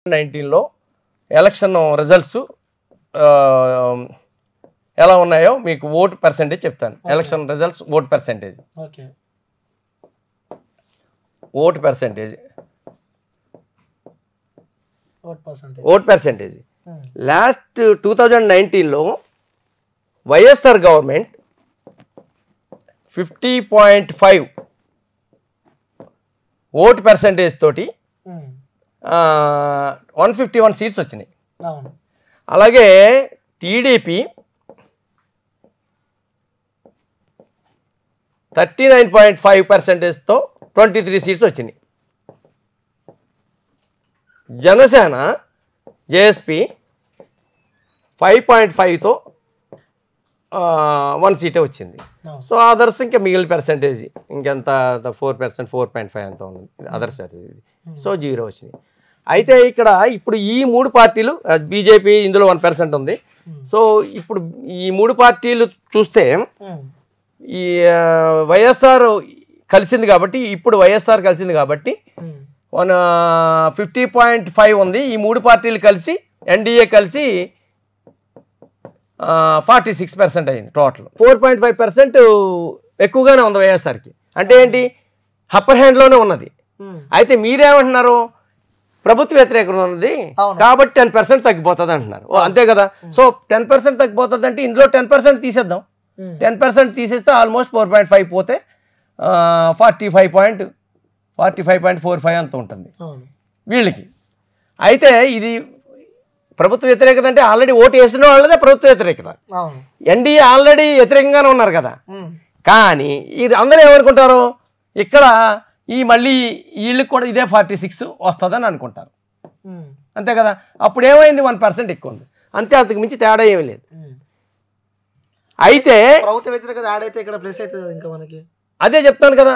2019లో election results ఎలా ఉన్నాయో మీకు ఓట్ పర్సెంటేజ్ చెప్తాను. Election results vote percentage. Okay. Vote percentage last 2019లో వైఎస్ఆర్ గవర్నమెంట్ 50.5 ఓట్ పర్సెంటేజ్ తోటి 151 సీట్స్ వచ్చినాయి. అలాగే టీడీపీ 39.5%తో 23 సీట్స్ వచ్చినాయి. జనసేన జేఎస్పీ 5.5తో 1 సీటే వచ్చింది. సో అదర్స్ ఇంకా మిగిలిన పర్సెంటేజ్ ఇంకెంత 4%, 4.5 అంత ఉంది అదర్స్. సో 0 వచ్చినాయి. అయితే ఇక్కడ ఇప్పుడు ఈ 3 పార్టీలు బీజేపీ ఇందులో 1% ఉంది. సో ఇప్పుడు ఈ 3 పార్టీలు చూస్తే ఈ వైఎస్ఆర్ కలిసింది కాబట్టి ఇప్పుడు వైఎస్ఆర్ కలిసింది కాబట్టి 50.5 ఉంది. ఈ 3 పార్టీలు కలిసి ఎన్డీఏ కలిసి 46% అయింది. టోటల్ 4.5% ఎక్కువగానే ఉంది వైఎస్ఆర్కి. అంటే ఏంటి, అప్పర్ హ్యాండ్లోనే ఉన్నది. అయితే మీరేమంటున్నారు, ప్రభుత్వ వ్యతిరేకం ఉన్నది కాబట్టి 10% తగ్గిపోతుంది అంటున్నారు. అంతే కదా. సో 10% తగ్గిపోతుంది అంటే ఇందులో 10% తీసేద్దాం. 10% తీసేస్తే ఆల్మోస్ట్ 4.5 పోతే 45.45.45 అంత ఉంటుంది వీళ్ళకి. అయితే ఇది ప్రభుత్వ వ్యతిరేకత అంటే ఆల్రెడీ ఓటు వేసిన వాళ్ళదే ప్రభుత్వ వ్యతిరేకత. ఎన్డీఏ ఆల్రెడీ వ్యతిరేకంగానే ఉన్నారు కదా. కానీ అందరూ ఏమనుకుంటారు, ఇక్కడ మళ్ళీ వీళ్ళకి కూడా ఇదే 46 వస్తుందని అనుకుంటారు. అంతే కదా. అప్పుడు ఏమైంది, 1% ఎక్కువ ఉంది అంతే, అంతకు మించి తేడా ఏమీ లేదు. అయితే ప్రభుత్వ వ్యతిరేకత యాడ్ అయితే ఇక్కడ ప్లస్ అవుతుంది ఇంకా మనకి. అదే చెప్తాను కదా.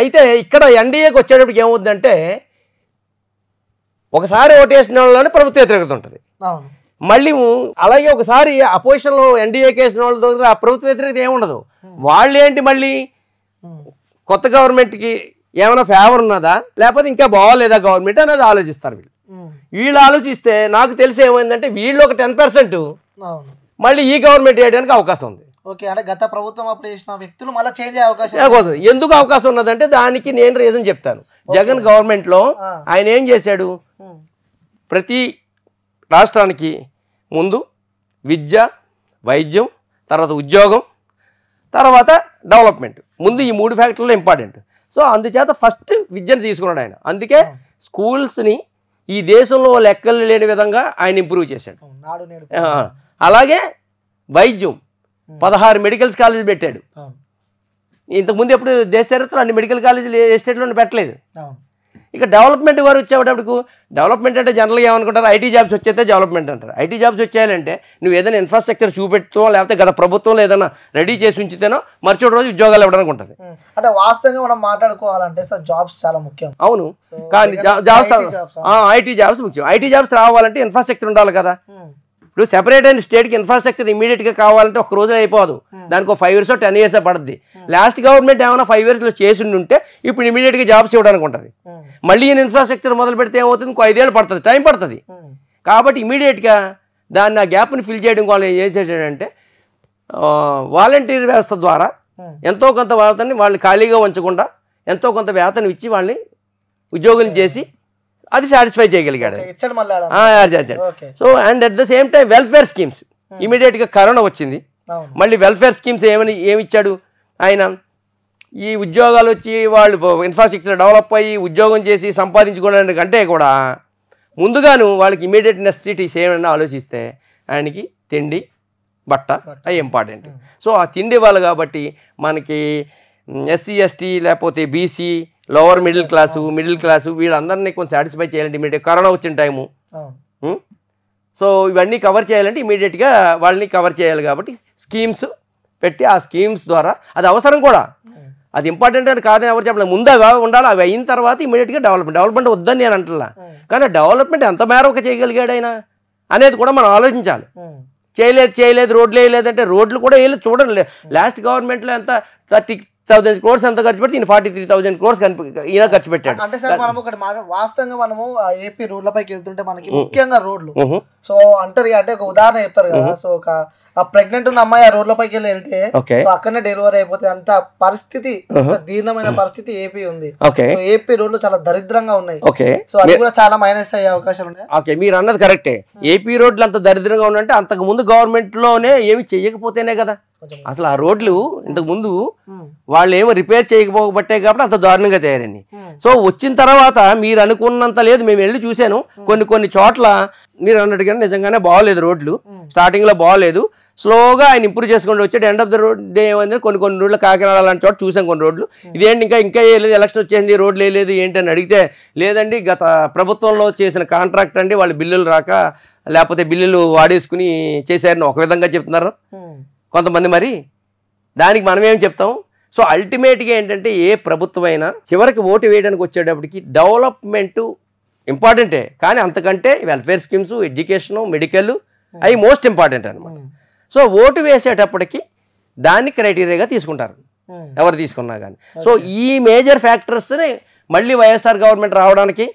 అయితే ఇక్కడ ఎన్డీఏకి వచ్చేటప్పటికి ఏమవుద్దంటే ఒకసారి ఓటేసిన వాళ్ళలోనే ప్రభుత్వ వ్యతిరేకత ఉంటుంది. మళ్ళీ అలాగే ఒకసారి అపోజిషన్లో ఎన్డీఏకి వేసిన వాళ్ళ దగ్గర ఆ ప్రభుత్వ వ్యతిరేకత ఏముండదు. వాళ్ళు ఏంటి మళ్ళీ కొత్త గవర్నమెంట్కి ఏమైనా ఫేవర్ ఉన్నదా లేకపోతే ఇంకా బాగోలేదా గవర్నమెంట్ అనేది ఆలోచిస్తారు. వీళ్ళు ఆలోచిస్తే నాకు తెలిసి ఏమైందంటే వీళ్ళు ఒక 10% మళ్ళీ ఈ గవర్నమెంట్ వేయడానికి అవకాశం ఉంది. ఓకే. అంటే గత ప్రభుత్వం అప్పుడు చేసిన వ్యక్తులు మళ్ళీ చేంజ్ అయ్యే అవకాశం ఎందుకు అవకాశం ఉన్నదంటే దానికి నేను రీజన్ చెప్తాను. జగన్ గవర్నమెంట్లో ఆయన ఏం చేశాడు, ప్రతి రాష్ట్రానికి ముందు విద్య, వైద్యం, తర్వాత ఉద్యోగం, తర్వాత డెవలప్మెంట్, ముందు ఈ 3 ఫ్యాక్టర్లు ఇంపార్టెంట్. సో అందుచేత ఫస్ట్ విద్యను తీసుకున్నాడు ఆయన. అందుకే స్కూల్స్ని ఈ దేశంలో లెక్కలు లేని విధంగా ఆయన ఇంప్రూవ్ చేశాడు. అలాగే వైద్యం 16 మెడికల్ కాలేజీలు పెట్టాడు. ఇంతకుముందు ఎప్పుడు దేశ చరిత్రలో అన్ని మెడికల్ కాలేజీలు ఏ స్టేట్లోనే పెట్టలేదు. ఇక డెవలప్మెంట్ వారు వచ్చేటప్పుడు డెవలప్మెంట్ అంటే జనరల్గా ఏమనుకుంటారు, ఐటీ జాబ్స్ వచ్చేస్తే డెవలప్మెంట్ అంటారు. ఐటీ జాబ్స్ వచ్చేయాలంటే నువ్వు ఏదైనా ఇన్ఫ్రాస్ట్రక్చర్ చూపెట్టుతో లేకపోతే గత ప్రభుత్వంలో ఏదైనా రెడీ చేసి ఉంచితేనో మర్చిపోయే రోజు ఉద్యోగాలు ఇవ్వడానికి ఉంటుంది. అంటే వాస్తవంగా మనం మాట్లాడుకోవాలంటే సార్ జాబ్స్ చాలా ముఖ్యం. అవును, కానీ జాబ్స్ ఐటీ జాబ్స్ ముఖ్యం. ఐటీ జాబ్స్ రావాలంటే ఇన్ఫ్రాస్ట్రక్చర్ ఉండాలి కదా. ఇప్పుడు సెపరేట్ అయిన స్టేట్కి ఇన్ఫ్రాస్ట్రక్చర్ ఇమీడియట్గా కావాలంటే ఒక రోజులో అయిపోదు, దానికి ఒక 5 years 10 years పడుతుంది. లాస్ట్ గవర్నమెంట్ ఏమైనా 5 yearsలో చేసి ఉంటే ఇప్పుడు ఇమీడియట్గా జాబ్స్ ఇవ్వడానికి ఉంటుంది. మళ్ళీ ఇన్ఫ్రాస్ట్రక్చర్ మొదలు పెడితే ఏమవుతుంది, ఇంకో 5 ఏళ్ళు పడుతుంది, టైం పడుతుంది. కాబట్టి ఇమీడియట్గా దాన్ని ఆ గ్యాప్ని ఫిల్ చేయడం వాళ్ళు ఏం చేసేటంటే వాలంటీర్ వ్యవస్థ ద్వారా ఎంతో కొంత వేతనాన్ని వాళ్ళు ఖాళీగా ఉంచకుండా ఎంతో కొంత వేతనం ఇచ్చి వాళ్ళని ఉద్యోగం చేసి అది సాటిస్ఫై చేయగలిగాడు. So and at the same time welfare schemes ఇమీడియట్గా కరోనా వచ్చింది, మళ్ళీ వెల్ఫేర్ స్కీమ్స్ ఏమిచ్చాడు ఆయన, ఈ ఉద్యోగాలు వచ్చి వాళ్ళు ఇన్ఫ్రాస్ట్రక్చర్ డెవలప్ అయ్యి ఉద్యోగం చేసి సంపాదించుకోవడానికి కంటే కూడా ముందుగాను వాళ్ళకి ఇమీడియట్ నెసెసిటీస్ ఏమైనా ఆలోచిస్తే ఆయనకి తిండి, బట్ట అవి ఇంపార్టెంట్. సో ఆ తిండి వాళ్ళు కాబట్టి మనకి ఎస్సీ ఎస్టీ లేకపోతే బీసీ లోవర్ మిడిల్ క్లాసు వీళ్ళందరినీ కొంచెం సాటిస్ఫై చేయాలంటే ఇమీడియట్ కరోనా వచ్చిన టైము. సో ఇవన్నీ కవర్ చేయాలంటే ఇమీడియట్గా వాళ్ళని కవర్ చేయాలి కాబట్టి స్కీమ్స్ పెట్టి ఆ స్కీమ్స్ ద్వారా అది అవసరం కూడా, అది ఇంపార్టెంట్ అని కాదని ఎవరు చెప్పలేదు. ముందుగా ఉండాలి, అవి అయిన తర్వాత ఇమీడియట్గా డెవలప్మెంట్ వద్దని నేను అంటున్నా. కానీ డెవలప్మెంట్ ఎంత మేరకు చేయగలిగాడు ఆయన అనేది కూడా మనం ఆలోచించాలి. చేయలేదు రోడ్లు వేయలేదంటే రోడ్లు కూడా వేయలేదు చూడండి. లాస్ట్ గవర్నమెంట్లో ఎంత 1000 crores ఎంత ఖర్చు పెడితే ఈయన 43,000 crores ఈయన ఖర్చు పెట్టాడు. అంటే సార్ మనం ఒకటి వాస్తవంగా మనము ఏపీ రోడ్లపైకి వెళ్తుంటే మనకి ముఖ్యంగా రోడ్లు సో అంటారు అంటే ఒక ఉదాహరణ చెప్తారు కదా. సో ఒక ప్రెగ్నెంట్ ఉన్న అమ్మాయి ఆ రోడ్లపైకి వెళ్తే అక్కడనే డెలివరీ అయిపోతే అంత పరిస్థితి, దీర్ఘమైన పరిస్థితి ఏపీ ఉంది. సో ఏపీ రోడ్లు చాలా దరిద్రంగా ఉన్నాయి. సో అది కూడా చాలా మైనస్ అయ్యే అవకాశాలు ఉన్నాయి. ఓకే, మీరు అన్నది కరెక్టే. ఏపీ రోడ్లు అంత దరిద్రంగా ఉన్నంటే అంతకు ముందు గవర్నమెంట్ లోనే ఏమి చెయ్యకపోతేనే కదా. అసలు ఆ రోడ్లు ఇంతకు ముందు వాళ్ళు ఏమో రిపేర్ చేయకపోబట్టే కాబట్టి అంత దారుణంగా తయారండి. సో వచ్చిన తర్వాత మీరు అనుకున్నంత లేదు. మేము వెళ్ళి చూసాను కొన్ని చోట్ల మీరు అన్నట్టుగా నిజంగానే బాగోలేదు రోడ్లు. స్టార్టింగ్ లో బాగోలేదు, స్లోగా ఆయన ఇంప్రూవ్ చేసుకుంటూ వచ్చాడు. End of the road day ఏమైంది కొన్ని రోడ్లు కాకినాడ లాంటి చోట చూసాం కొన్ని రోడ్లు. ఇదేంటి ఇంకా వేయలేదు, ఎలక్షన్ వచ్చేసింది రోడ్లు వేయలేదు ఏంటి అని అడిగితే లేదండి గత ప్రభుత్వంలో చేసిన కాంట్రాక్ట్ అండి, వాళ్ళు బిల్లులు రాక లేకపోతే బిల్లులు వాడేసుకుని చేశారని ఒక విధంగా చెప్తున్నారు కొంతమంది. మరి దానికి మనం ఏం చెప్తాం? సో అల్టిమేట్గా ఏంటంటే ఏ ప్రభుత్వం అయినా చివరికి ఓటు వేయడానికి వచ్చేటప్పటికి డెవలప్మెంట్ ఇంపార్టెంటే, కానీ అంతకంటే వెల్ఫేర్ స్కీమ్స్, ఎడ్యుకేషను, మెడికల్ అవి మోస్ట్ ఇంపార్టెంట్ అనమాట. సో ఓటు వేసేటప్పటికి దాన్ని క్రైటీరియాగా తీసుకుంటారు ఎవరు తీసుకున్నా కానీ. సో ఈ మేజర్ ఫ్యాక్టర్స్ని మళ్ళీ వైఎస్ఆర్ గవర్నమెంట్ రావడానికి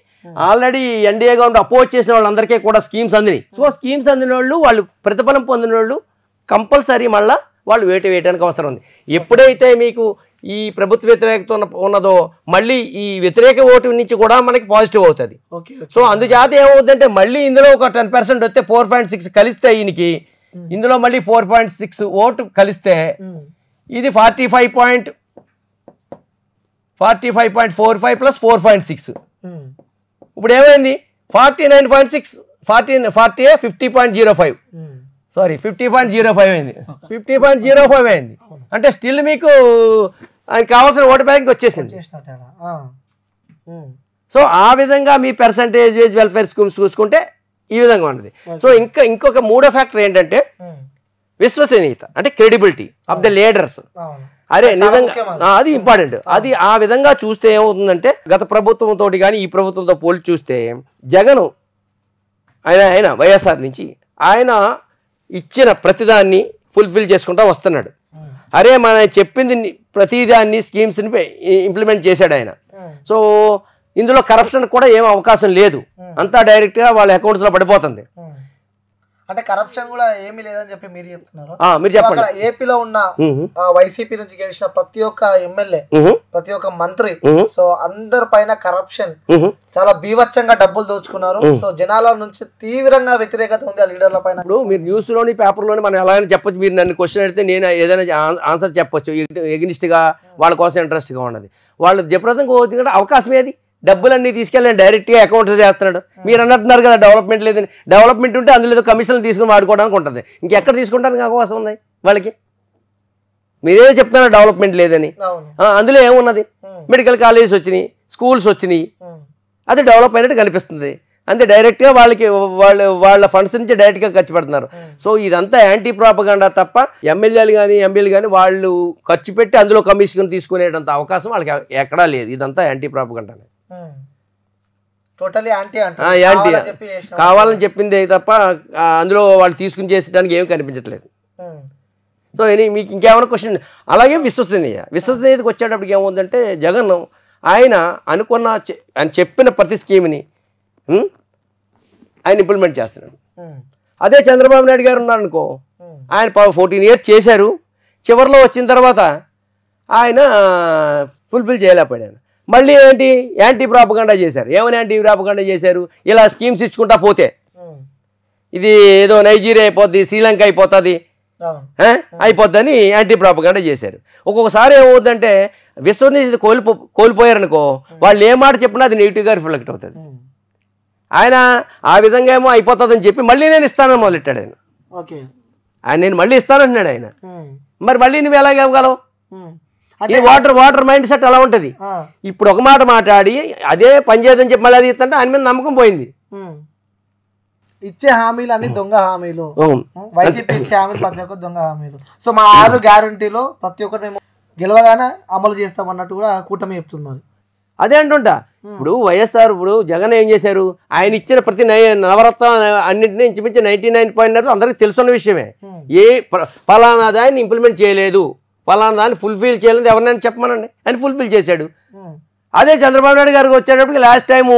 ఆల్రెడీ ఎన్డీఏ గవర్నమెంట్ అపోజ్ చేసిన వాళ్ళందరికీ కూడా స్కీమ్స్ అందినాయి. సో స్కీమ్స్ అందిన వాళ్ళు ప్రతిఫలం పొందిన వాళ్ళు కంపల్సరీ మళ్ళీ వాళ్ళు వేయడానికి అవసరం ఉంది. ఎప్పుడైతే మీకు ఈ ప్రభుత్వ వ్యతిరేకత ఉన్నదో మళ్ళీ ఈ వ్యతిరేక ఓటు నుంచి కూడా మనకి పాజిటివ్ అవుతుంది. సో అందుచేత ఏమవుతుందంటే మళ్ళీ ఇందులో ఒక 10% వస్తే 4.6 కలిస్తే ఈయనకి, ఇందులో మళ్ళీ 4.6 ఓటు కలిస్తే ఇది 45.45 ప్లస్ 4.6 ఇప్పుడు ఏమైంది 49.6 50.05 సారీ 50.05 అయింది. 50.05 అయింది అంటే స్టిల్ మీకు ఆయన కావాల్సిన ఓటు బ్యాంక్ వచ్చేసింది. సో ఆ విధంగా మీ పర్సంటేజ్ వెల్ఫేర్ స్కీమ్స్ చూసుకుంటే ఈ విధంగా ఉంటుంది. సో ఇంకొక మూడో ఫ్యాక్టర్ ఏంటంటే విశ్వసనీయత, అంటే క్రెడిబిలిటీ ఆఫ్ ద లీడర్స్. అరే నిజంగా అది ఇంపార్టెంట్. అది ఆ విధంగా చూస్తే ఏమవుతుందంటే గత ప్రభుత్వంతో కానీ ఈ ప్రభుత్వంతో పోల్చి చూస్తే జగన్ ఆయన వైఎస్ఆర్ నుంచి ఆయన ఇచ్చిన ప్రతిదాన్ని ఫుల్ఫిల్ చేసుకుంటూ వస్తున్నాడు. అరే మన చెప్పింది ప్రతిదాన్ని స్కీమ్స్ని ఇంప్లిమెంట్ చేశాడు ఆయన. సో ఇందులో కరప్షన్ కూడా ఏం అవకాశం లేదు, అంతా డైరెక్ట్గా వాళ్ళ అకౌంట్స్లో పడిపోతుంది. అంటే కరప్షన్ కూడా ఏమీ లేదని చెప్పి మీరు చెప్తున్నారు. మీరు చెప్పండి. ఏపీలో ఉన్న వైసీపీ నుంచి గెలిచిన ప్రతి ఒక్క ఎమ్మెల్యే, ప్రతి ఒక్క మంత్రి, సో అందరి పైన కరప్షన్, చాలా బీభత్సంగా డబ్బులు దోచుకున్నారు. సో జనాల నుంచి తీవ్రంగా వ్యతిరేకత ఉంది ఆ లీడర్ల పైన. ఇప్పుడు మీరు న్యూస్ లోని పేపర్ లోని మనం ఎలా అయినా చెప్పొచ్చు. మీరు నన్ను క్వశ్చన్ అడిగితే నేను ఏదైనా ఆన్సర్ చెప్పొచ్చు. ఎగ్నిస్ట్ గా వాళ్ళ కోసం ఇంట్రెస్ట్ గా ఉన్నది. వాళ్ళు జబర్దస్తంగా అవకాశం ఏది? డబ్బులన్నీ తీసుకెళ్ళి డైరెక్ట్గా అకౌంట్ చేస్తున్నాడు. మీరు అన్నట్టున్నారు కదా డెవలప్మెంట్ లేదని. డెవలప్మెంట్ ఉంటే అందులో ఏదో కమిషన్లు తీసుకుని వాడుకోవడానికి ఉంటుంది. ఇంకెక్కడ తీసుకుంటానికి అవకాశం ఉంది వాళ్ళకి? మీరే చెప్తున్నారు డెవలప్మెంట్ లేదని. అందులో ఏమున్నది? మెడికల్ కాలేజెస్ వచ్చినాయి, స్కూల్స్ వచ్చినాయి, అది డెవలప్ అయినట్టు కనిపిస్తుంది. అంతే, డైరెక్ట్గా వాళ్ళ ఫండ్స్ నుంచి డైరెక్ట్గా ఖర్చు పెడుతున్నారు. సో ఇదంతా యాంటీ ప్రాపగాండా తప్ప ఎంఎల్ఏలు కానీ ఎంపీలు కానీ వాళ్ళు ఖర్చు పెట్టి అందులో కమిషన్ తీసుకునేటంత అవకాశం వాళ్ళకి ఎక్కడా లేదు. ఇదంతా యాంటీ ప్రాపగాండానే, యాంటీ కావాలని చెప్పింది తప్ప అందులో వాళ్ళు తీసుకుని చేసడానికి ఏమి కనిపించట్లేదు. సో మీకు ఇంకేమైనా క్వశ్చన్? అలాగే విశ్వసనీయతకు వచ్చేటప్పటికి ఏముందంటే జగన్ ఆయన ఆయన చెప్పిన ప్రతి స్కీమ్ని ఆయన ఇంప్లిమెంట్ చేస్తున్నాడు. అదే చంద్రబాబు నాయుడు గారు ఉన్నారనుకో, ఆయన 14 years చేశారు. చివరిలో వచ్చిన తర్వాత ఆయన ఫుల్ఫిల్ చేయలేకపోయాడు. మళ్ళీ ఏంటి యాంటీ ప్రాపగాండా చేశారు. ఏమని యాంటీ ప్రాపగాండా చేశారు? ఇలా స్కీమ్స్ ఇచ్చుకుంటా పోతే ఇది ఏదో నైజీరియా అయిపోద్ది, శ్రీలంక అయిపోతుంది, అయిపోద్దని యాంటీ ప్రాపగాండా చేశారు. ఒక్కొక్కసారి ఏమవుతుందంటే విశ్వసనీయత కోల్పోయారనుకో, వాళ్ళు ఏ మాట చెప్పినా అది నెగిటివ్గా రిఫ్లెక్ట్ అవుతుంది. ఆయన ఆ విధంగా ఏమో అయిపోతుందని చెప్పి మళ్ళీ నేను ఇస్తానని మొదలెట్టాడు ఆయన. నేను మళ్ళీ ఇస్తానంటున్నాడు ఆయన. మరి మళ్ళీ నువ్వు ఎలాగ ఇవ్వగలవు? వాటర్ మైండ్ సెట్ అలా ఉంటుంది. ఇప్పుడు ఒక మాట మాట్లాడి అదే పని చేయదని చెప్పి మళ్ళీ అది ఇస్తుంటే ఆయన మీద నమ్మకం పోయింది. ఇచ్చే హామీలు అన్ని దొంగ హామీలు, వైసీపీ ఇచ్చే హామీలు ప్రతి ఒక్కరు దొంగ హామీలు. సో మా 6 గ్యారంటీలో ప్రతి ఒక్కటి మేము గెలవగానే అమలు చేస్తామన్నట్టు కూడా కూటమి చెప్తున్నారు. అదే అంటుంటా. ఇప్పుడు వైఎస్ఆర్ ఇప్పుడు జగన్ ఏం చేశారు? ఆయన ఇచ్చిన ప్రతి నవరత్న అన్నింటినీ ఇంచుమించు 99.9 అందరికీ తెలుసున్న విషయమే. ఏ ఫలానా దాన్ని ఇంప్లిమెంట్ చేయలేదు, పలానా దాన్ని ఫుల్ఫిల్ చేయాలని ఎవరినైనా చెప్పమనండి అని ఫుల్ఫిల్ చేశాడు. అదే చంద్రబాబు నాయుడు గారికి వచ్చేటప్పటికి లాస్ట్ టైము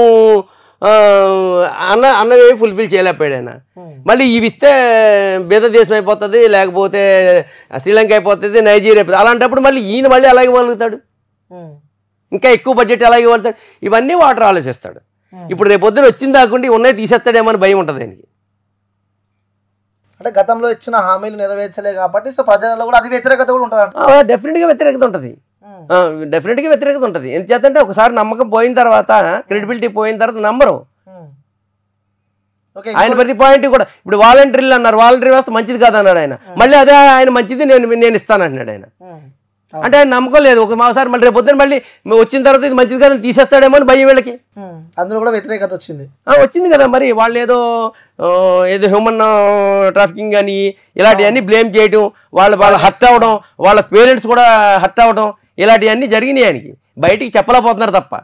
అన్నవి ఫుల్ఫిల్ చేయలేకపోయాడు ఆయన. మళ్ళీ ఇవి ఇస్తే బీద దేశం అయిపోతుంది, లేకపోతే శ్రీలంక అయిపోతుంది, నైజీరియా అయిపోతుంది. అలాంటప్పుడు మళ్ళీ ఈయన మళ్ళీ అలాగే ఇవ్వగలుగుతాడు, ఇంకా ఎక్కువ బడ్జెట్ అలాగే ఇవ్వగలుగుతాడు. ఇవన్నీ వాటర్ ఆలోచిస్తాడు. ఇప్పుడు రేపు పొద్దున వచ్చింది కాకుండా ఉన్నాయి తీసేస్తాడేమో అని భయం ఉంటుంది ఆయనకి. అంటే గతంలో ఇచ్చిన హామీలు నెరవేర్చలే కాబట్టి సో ప్రజలలో కూడా అది వ్యతిరేకత కూడా ఉంటుంది. డెఫినెట్గా వ్యతిరేకత ఉంటుంది, డెఫినెట్గా వ్యతిరేకత ఉంటుంది. ఎందుచేతంటే ఒకసారి నమ్మకం పోయిన తర్వాత, క్రెడిబిలిటీ పోయిన తర్వాత నమ్మరు. ఆయన ప్రతి పాయింట్ కూడా ఇప్పుడు వాలంటీర్లు అన్నారు, వాలంటీర్ వ్యవస్థ మంచిది కాదన్నాడు ఆయన. మళ్ళీ అదే ఆయన మంచిది నేను ఇస్తానంటున్నాడు ఆయన. అంటే ఆయన నమ్మకం లేదు. ఒకసారి మళ్ళీ రేపు పొద్దున మళ్ళీ వచ్చిన తర్వాత ఇది మంచిది కాదని తీసేస్తాడేమో అని భయం వీళ్ళకి. అందులో కూడా వ్యతిరేకత వచ్చింది కదా. మరి వాళ్ళు ఏదో హ్యూమన్ ట్రాఫికింగ్ అని ఇలాంటివన్నీ బ్లేమ్ చేయడం, వాళ్ళ హర్ట్ అవ్వడం, వాళ్ళ పేరెంట్స్ కూడా హర్ట్ అవ్వడం, ఇలాంటివన్నీ జరిగినాయి. ఆయనకి బయటికి చెప్పలేకపోతున్నారు తప్ప.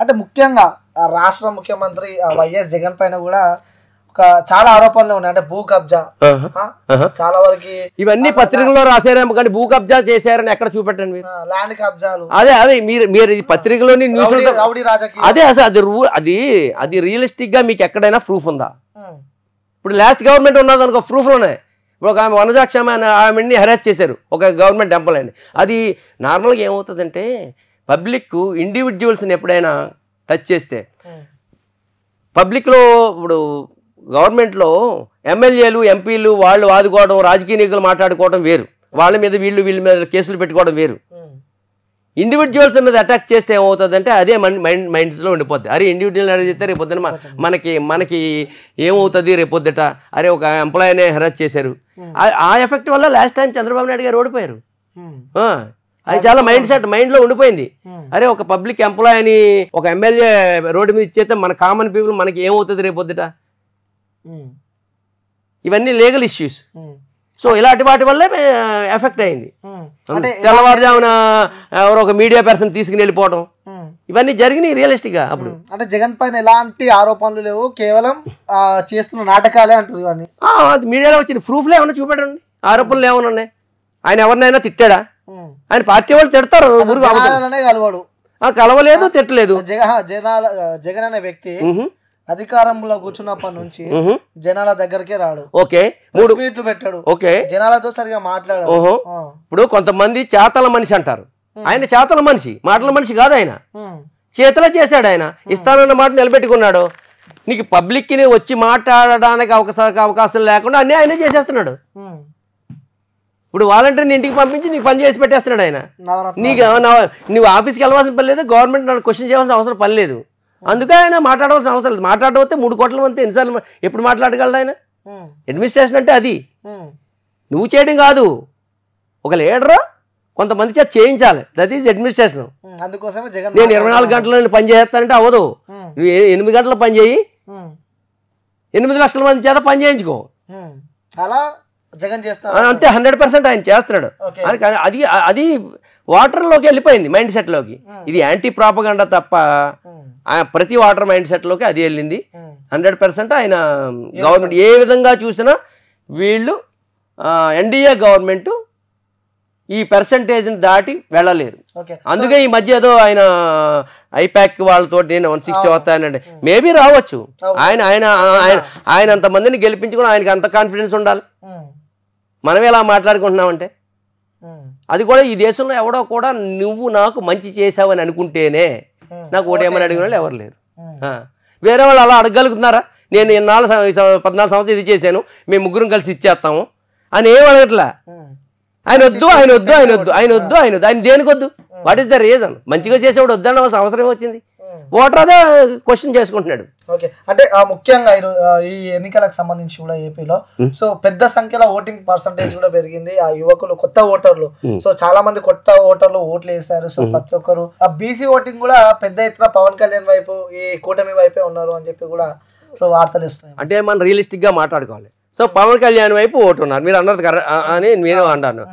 అంటే ముఖ్యంగా రాష్ట్ర ముఖ్యమంత్రి వైఎస్ జగన్ పైన కూడా చాలా ఆరోపణలు ఉన్నాయి. అంటే భూ కబ్జా చాలా వరకు ఇవన్నీ పత్రికల్లో రాశారేమో కానీ భూ కబ్జా చేశారని ఎక్కడ చూపెట్టండి మీరు. ల్యాండ్ కబ్జాలు అదే మీరు పత్రికలోని న్యూస్ అదే అసలు అది రియలిస్టిక్ గా మీకు ఎక్కడైనా ప్రూఫ్ ఉందా? ఇప్పుడు లాస్ట్ గవర్నమెంట్ ఉన్నది అనుకో ప్రూఫ్లోనే. ఇప్పుడు ఒక ఆమె వనజాక్ష ఆమెని హెరాస్ చేశారు ఒక గవర్నమెంట్ ఎంప్లాయ్ అని. అది నార్మల్గా ఏమవుతుందంటే పబ్లిక్ ఇండివిజువల్స్ని ఎప్పుడైనా టచ్ చేస్తే పబ్లిక్లో ఇప్పుడు గవర్నమెంట్లో ఎమ్మెల్యేలు ఎంపీలు వాళ్ళు ఆదుకోవడం, రాజకీయ నాయకులు మాట్లాడుకోవడం వేరు, వాళ్ళ మీద వీళ్ళ మీద కేసులు పెట్టుకోవడం వేరు. ఇండివిజువల్స్ మీద అటాక్ చేస్తే ఏమవుతుందంటే అదే మైండ్స్లో ఉండిపోద్ది. అరే ఇండివిజువల్ అడిగితే రేపు పొద్దున మనకి ఏమవుతుంది రేపు పొద్దుట, అరే ఒక ఎంప్లాయీనే హెరాస్ చేశారు. ఆ ఎఫెక్ట్ వల్ల లాస్ట్ టైం చంద్రబాబు నాయుడు గారు ఓడిపోయారు. అది చాలా మైండ్లో ఉండిపోయింది. అరే ఒక పబ్లిక్ ఎంప్లాయీని ఒక ఎమ్మెల్యే రోడ్డు మీద ఇచ్చేస్తే మన కామన్ పీపుల్ మనకి ఏమవుతుంది రేపు పొద్దుట. ఇవన్నీ లీగల్ ఇష్యూస్. సో ఇలాంటి వాటి వల్లే ఎఫెక్ట్ అయింది. తెల్లవారుజామున ఎవరో ఒక మీడియా పర్సన్ తీసుకుని వెళ్ళిపోవడం ఇవన్నీ జరిగినాయి రియలిస్టిక్ గా. అప్పుడు అంటే జగన్ పైన ఎలాంటి ఆరోపణలు లేవు, కేవలం చేస్తున్న నాటకాలే అంటారు. ఇవన్నీ అది మీడియాలో వచ్చిన ప్రూఫ్లు ఏమన్నా చూపెట్టండి. ఆరోపణలు ఏమైనా ఉన్నాయి? ఆయన ఎవరినైనా తిట్టాడా? ఆయన పార్టీ వాళ్ళు తిడతారు, కలవాడు కలవలేదు, తిట్టలేదు. జగన్ అనే వ్యక్తి అధికారంలో కూర్చున్నప్పటి నుంచి జనాల దగ్గరకే రాడు. ఓకే, 3 మీట్లు పెట్టాడు. ఓకే, జనాలతో సరిగా మాట్లాడాడు. ఇప్పుడు కొంతమంది చేతల మనిషి అంటారు, ఆయన చేతల మనిషి, మాటల మనిషి కాదు. ఆయన చేతలో చేశాడు. ఆయన ఇస్తానన్న మాట నిలబెట్టుకున్నాడు. నీకు పబ్లిక్ ని వచ్చి మాట్లాడడానికి అవకాశం లేకుండా అన్నీ ఆయనే చేసేస్తున్నాడు. ఇప్పుడు వాలంటీర్ని ఇంటికి పంపించి నీకు పని చేసి పెట్టేస్తున్నాడు ఆయన. నువ్వు ఆఫీస్కి వెళ్ళవలసిన పని లేదు, గవర్నమెంట్ నన్ను క్వశ్చన్ చేయాల్సిన అవసరం పని లేదు. అందుకే ఆయన మాట్లాడవలసిన అవసరం లేదు. మాట్లాడవస్తే 3 కోట్ల మంది ఎన్నిసార్లు ఎప్పుడు మాట్లాడగలడు ఆయన? అడ్మినిస్ట్రేషన్ అంటే అది నువ్వు చేయడం కాదు, ఒక లీడర్ కొంతమంది చేత చేయించాలి. That is administration. అందుకోసమే నేను 24 గంటలు పని చేస్తానంటే అవ్వదు. నువ్వు 8 గంటలు పని చేయి, 8 లక్షల మంది చేత పని చేయించుకో. అలా జగన్ చేస్తాడు అంతే. 100% ఆయన చేస్తున్నాడు. అది వాటర్లోకి వెళ్ళిపోయింది, మైండ్ సెట్లోకి. ఇది యాంటీ ప్రాపగండా తప్ప ప్రతి వాటర్ మైండ్ సెట్లోకి అది వెళ్ళింది. 100% ఆయన గవర్నమెంట్ ఏ విధంగా చూసినా వీళ్ళు ఎన్డీఏ గవర్నమెంట్ ఈ పర్సంటేజ్ని దాటి వెళ్ళలేరు. అందుకే ఈ మధ్య ఏదో ఆయన ఐపాక్ వాళ్ళతో నేను 160 వస్తానండి, మేబీ రావచ్చు. ఆయన అంతమందిని గెలిపించుకుని ఆయనకి అంత కాన్ఫిడెన్స్ ఉండాలి. మనం ఎలా మాట్లాడుకుంటున్నామంటే అది కూడా ఈ దేశంలో ఎవడో కూడా నువ్వు నాకు మంచి చేసావని అనుకుంటేనే నాకు ఓటేమని అడిగిన వాళ్ళు ఎవరు లేరు. వేరే వాళ్ళు అలా అడగలుగుతున్నారా? నేను 14 సంవత్సరాలు ఇది చేశాను, మేము 3 కలిసి ఇచ్చేస్తాము అని ఏం అడగట్లా. ఆయన వద్దు, ఆయన వద్దు, ఆయన వద్దు, ఆయన వద్దు, ఆయన వద్దు, ఆయన దేనికి వద్దు? What is the reason? మంచిగా చేసేవాడు వద్దన్న అవసరం వచ్చింది. ఓటర్ అదే క్వశ్చన్ చేసుకుంటున్నాడు. ఓకే, అంటే ముఖ్యంగా ఈ ఎన్నికలకు సంబంధించి కూడా ఏపీలో సో పెద్ద సంఖ్యలో ఓటింగ్ పర్సంటేజ్ కూడా పెరిగింది. ఆ యువకులు, కొత్త ఓటర్లు, సో చాలా మంది కొత్త ఓటర్లు ఓట్లు వేశారు. సో ప్రతి ఒక్కరు ఆ బీసీ ఓటింగ్ కూడా పెద్ద ఎత్తున పవన్ కళ్యాణ్ వైపు, ఈ కూటమి వైపే ఉన్నారు అని చెప్పి కూడా సో వార్తలు ఇస్తున్నాయి. అంటే మనం రియలిస్టిక్ గా మాట్లాడుకోవాలి. సో పవన్ కళ్యాణ్ వైపు ఓటు ఉన్నారు, మీరు అన్నది అని నేను అంటాను.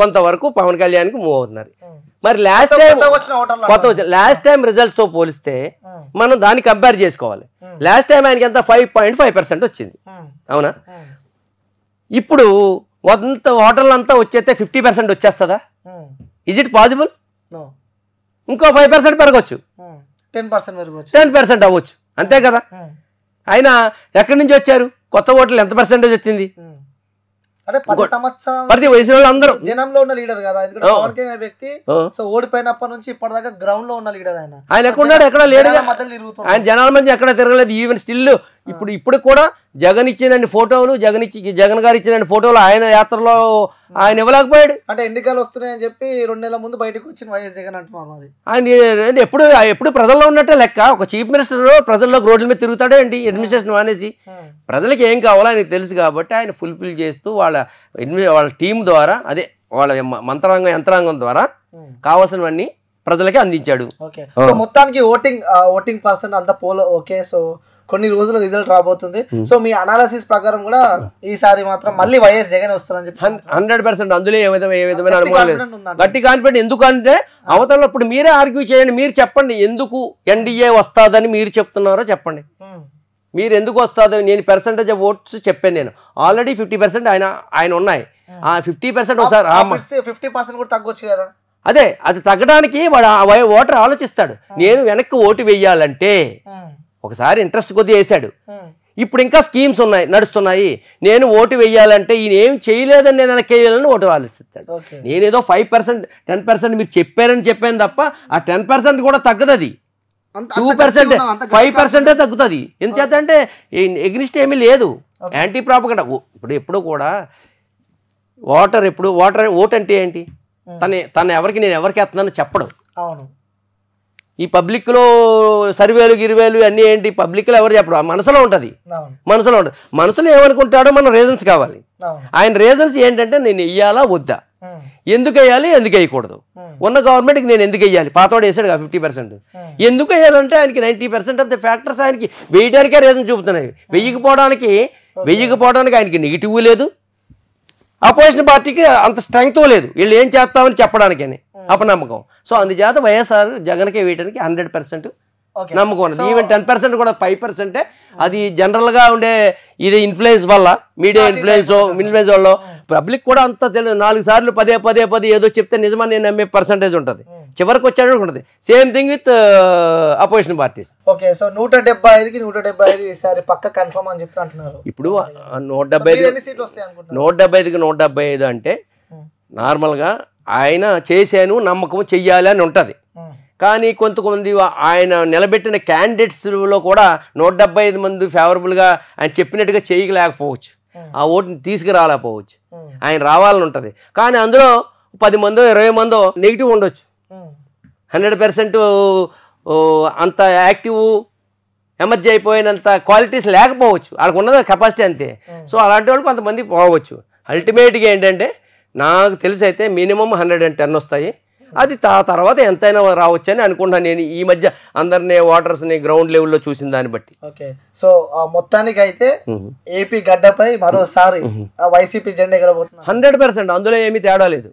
కొంతవరకు పవన్ కళ్యాణ్కి మూవ్ అవుతున్నారు. మరి లాస్ట్ టైం రిజల్ట్స్ తో పోలిస్తే మనం దాన్ని కంపేర్ చేసుకోవాలి. లాస్ట్ టైం ఆయనకి ఎంత 5.5% వచ్చింది, అవునా? ఇప్పుడు ఓటర్లు అంతా వచ్చేస్తే 50% వచ్చేస్తుందా? Is it possible? ఇంకో 5% పెరగచ్చు, 10% అవ్వచ్చు, అంతే కదా. అయినా ఎక్కడి నుంచి వచ్చారు? కొత్త ఓట్లు ఎంత పర్సెంటేజ్ వచ్చింది? ప్రతి వయసు వాళ్ళు అందరూ జనంలో ఉన్న లీడర్ కదా, పవన్ కళ్యాణ్ వ్యక్తి. సో ఓడిపోయినప్పటి నుంచి ఇప్పటిదాకా గ్రౌండ్ లో ఉన్న లీడర్ ఆయన. ఆయన ఎక్కడున్నాడు? ఎక్కడ లేడు, ఆయన జనాల మధ్య ఎక్కడ తిరగలేదు. ఈవెన్ స్టిల్ ఇప్పుడు కూడా జగన్ ఇచ్చిన ఫోటోలు, జగన్ గారు ఇచ్చిన ఫోటోలు ఆయన యాత్రలో ఆయన ఇవ్వలేకపోయాడు. అంటే ఎన్నికలు వస్తున్నాయని చెప్పి 2 నెలల ముందు బయటకు వచ్చిన వైఎస్ జగన్ అంటున్నాను. అది ఆయన ఎప్పుడు ప్రజల్లో ఉన్నట్టే లెక్క. ఒక చీఫ్ మినిస్టర్ ప్రజల్లో రోడ్ల మీద తిరుగుతాడే ఏంటి, అడ్మినిస్ట్రేషన్ మానేసి. ప్రజలకి ఏం కావాలో ఆయనకు తెలుసు కాబట్టి ఆయన ఫుల్ఫిల్ చేస్తూ వాళ్ళ టీం ద్వారా, అదే వాళ్ళ యంత్రాంగం ద్వారా కావాల్సినవన్నీ ప్రజలకి అందించాడు. మొత్తానికి ఓటింగ్ పర్సెంట్ అంతా పోల్ ఓకే. సో కొన్ని రోజుల రిజల్ట్ రాబోతుంది. సో మీ అనాలిసిస్ ప్రకారం కూడా ఈసారి మాత్రం మళ్ళీ వైఎస్ జగన్ వస్తారని చెప్పి 100%. అందులో ఏ విధమైన అనుమానం లేదు, గట్టి కాన్ఫిడెంట్. ఎందుకంటే అవతల ఇప్పుడు మీరే ఆర్గ్యూ చేయండి, మీరు చెప్పండి ఎందుకు ఎన్డీఏ వస్తుందని మీరు చెప్తున్నారో చెప్పండి. మీరు ఎందుకు వస్తుందో నేను పర్సెంటేజ్ ఆఫ్ ఓట్స్ చెప్పాను. నేను ఆల్రెడీ 50% ఆయన ఉన్నాయి. ఆ 50% ఒకసారి 50% కూడా తగ్గొచ్చు కదా. అదే అది తగ్గడానికి వాడు ఓటర్ ఆలోచిస్తాడు. నేను వెనక్కి ఓటు వేయాలంటే ఒకసారి ఇంట్రెస్ట్ కొద్దిగా వేసాడు, ఇప్పుడు ఇంకా స్కీమ్స్ నడుస్తున్నాయి, నేను ఓటు వేయాలంటే ఈయన ఏం చేయలేదని నేను వెనక్కి వేయాలని ఓటు ఆలోచిస్తాడు. నేనేదో 5% 10% మీరు చెప్పాను తప్ప ఆ 10% కూడా తగ్గదు. అది 2% 5% తగ్గుతుంది. ఎందుచేత అంటే ఎగ్నిస్ట్ ఏమీ లేదు, యాంటీ ప్రాపగండా. ఎప్పుడు కూడా ఓటు అంటే ఏంటి, తను ఎవరికి నేను ఎవరికి వేస్తున్నాను చెప్పడం. అవును, ఈ పబ్లిక్లో సర్వేలు గిరివేలు అన్నీ ఏంటి, పబ్లిక్లో ఎవరు చెప్పడం, మనసులో ఉంటుంది. మనసులో ఏమనుకుంటాడో మన రీజన్స్ కావాలి. ఆయన రీజన్స్ ఏంటంటే నేను వెయ్యాలా వద్దా, ఎందుకు వేయాలి ఎందుకు వేయకూడదు, ఉన్న గవర్నమెంట్కి నేను ఎందుకు వేయాలి, పాతవాడు వేసాడు 50%, ఎందుకు వేయాలంటే ఆయనకి 90% ఆఫ్ ది ఫ్యాక్టర్స్ ఆయనకి వేయడానికే రీజన్ చూపుతున్నాయి. వెయ్యకపోవడానికి ఆయనకి నెగిటివ్ లేదు, అపోజిషన్ పార్టీకి అంత స్ట్రెంగ్త్ లేదు, వీళ్ళు ఏం చేస్తామని చెప్పడానికని అపనమ్మకం. సో అందుచేత వైఎస్ఆర్ జగన్కే వేయడానికి 100% నమ్మకం ఉన్నది. ఈవెన్ 10% కూడా 5%. అది జనరల్గా ఉండే ఇది ఇన్ఫ్లుయెన్స్ వల్ల, మీడియా ఇన్ఫ్లుయెన్స్ వల్ల పబ్లిక్ కూడా అంత తెలియదు. 4 సార్లు పదే ఏదో చెప్తే నిజమని నేను నమ్మే పర్సంటేజ్ ఉంటుంది, చివరికి వచ్చాడు ఉంటుంది. Same thing with opposition parties. Okay, so 175కి 175 ఈసారి పక్క కన్ఫర్మ్ అని చెప్పి అంటున్నారు. ఇప్పుడు 175కి 175 అంటే నార్మల్గా ఆయన చేశాను నమ్మకం చెయ్యాలి అని ఉంటుంది. కానీ కొంతమంది ఆయన నిలబెట్టిన క్యాండిడేట్స్లో కూడా 175 మంది ఫేవరబుల్గా ఆయన చెప్పినట్టుగా చేయలేకపోవచ్చు, ఆ ఓటుని తీసుకురాలేకపోవచ్చు. ఆయన రావాలని ఉంటుంది, కానీ అందులో 10 మందో 20 మందో నెగిటివ్ ఉండొచ్చు. 100% అంత యాక్టివ్ ఎమర్జీ అయిపోయినంత క్వాలిటీస్ లేకపోవచ్చు, వాళ్ళకు ఉన్నది కెపాసిటీ అంతే. సో అలాంటి వాళ్ళు కొంతమంది పోవచ్చు. అల్టిమేట్గా ఏంటంటే నాకు తెలిసి అయితే మినిమం 110 వస్తాయి. అది తర్వాత ఎంతైనా రావచ్చు అని అనుకుంటున్నాను నేను, ఈ మధ్య అందరినీ ఓటర్స్ని గ్రౌండ్ లెవెల్లో చూసిన దాన్ని బట్టి. ఓకే, సో మొత్తానికి అయితే ఏపీ గడ్డపై మరోసారి వైసీపీ జెండా ఎగరబోతుంది 100%. అందులో ఏమీ తేడా లేదు.